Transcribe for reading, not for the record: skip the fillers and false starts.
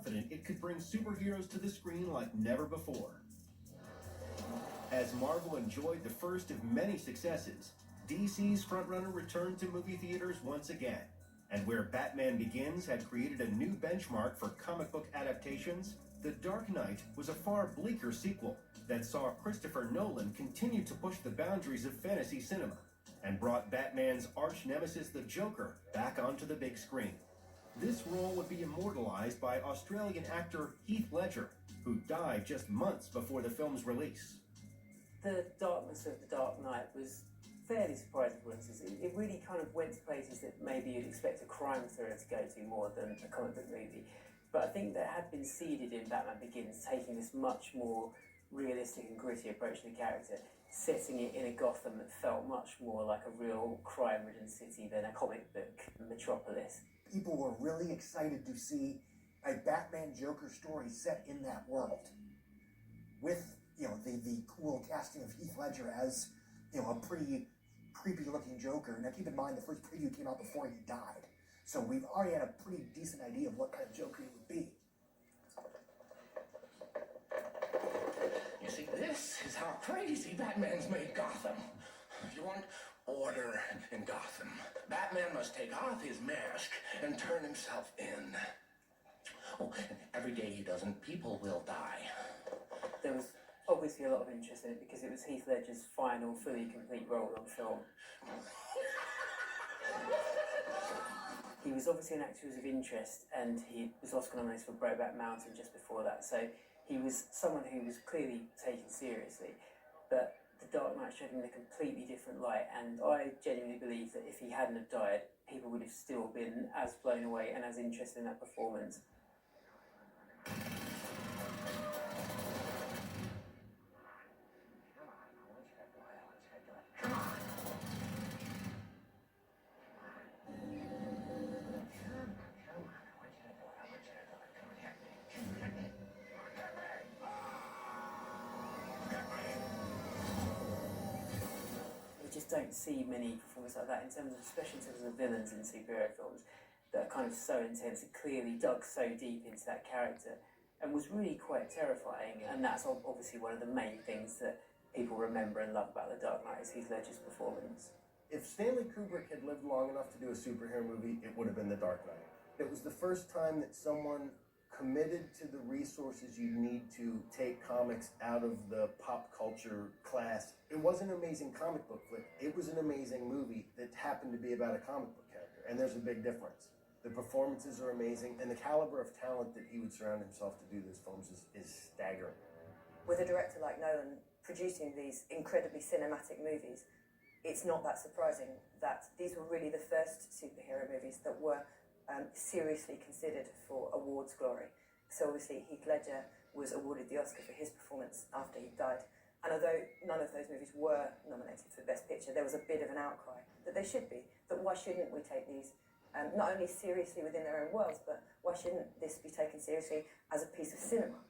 confident it could bring superheroes to the screen like never before. As Marvel enjoyed the first of many successes, DC's frontrunner returned to movie theaters once again. And where Batman Begins had created a new benchmark for comic book adaptations, The Dark Knight was a far bleaker sequel that saw Christopher Nolan continue to push the boundaries of fantasy cinema and brought Batman's arch nemesis the Joker back onto the big screen. This role would be immortalized by Australian actor Heath Ledger, who died just months before the film's release. The darkness of The Dark Knight was fairly surprising for instance. It really kind of went to places that maybe you'd expect a crime thriller to go to more than a comic book movie. But I think that had been seeded in Batman Begins, taking this much more realistic and gritty approach to the character, setting it in a Gotham that felt much more like a real crime-ridden city than a comic book metropolis. People were really excited to see a Batman Joker story set in that world, with the cool casting of Heath Ledger as a pretty creepy looking Joker. Now keep in mind the first preview came out before he died, so we've already had a pretty decent idea of what kind of Joker he would be. You see, this is how crazy Batman's made Gotham. If you want order in Gotham, Batman must take off his mask and turn himself in. Oh, and every day he doesn't, people will die. There was obviously a lot of interest in it because it was Heath Ledger's final, fully complete role on film. He was obviously an actor who was of interest, and he was Oscar nominated for Brokeback Mountain just before that, so he was someone who was clearly taken seriously. But The Dark Knight showed him in a completely different light, and I genuinely believe that if he hadn't have died, people would have still been as blown away and as interested in that performance. Don't see many performances like that especially in terms of the villains in superhero films that are kind of so intense and clearly dug so deep into that character and was really quite terrifying, and that's obviously one of the main things that people remember and love about The Dark Knight is Heath Ledger's performance. If Stanley Kubrick had lived long enough to do a superhero movie, it would have been The Dark Knight. It was the first time that someone committed to the resources you need to take comics out of the pop culture class. It wasn't an amazing comic book flick. It was an amazing movie that happened to be about a comic book character, and there's a big difference. The performances are amazing, and the caliber of talent that he would surround himself to do these films is staggering. With a director like Nolan producing these incredibly cinematic movies, it's not that surprising that these were really the first superhero movies that were seriously considered for awards glory. So obviously Heath Ledger was awarded the Oscar for his performance after he died. And although none of those movies were nominated for Best Picture, there was a bit of an outcry that they should be. That why shouldn't we take these not only seriously within their own worlds, but why shouldn't this be taken seriously as a piece of cinema?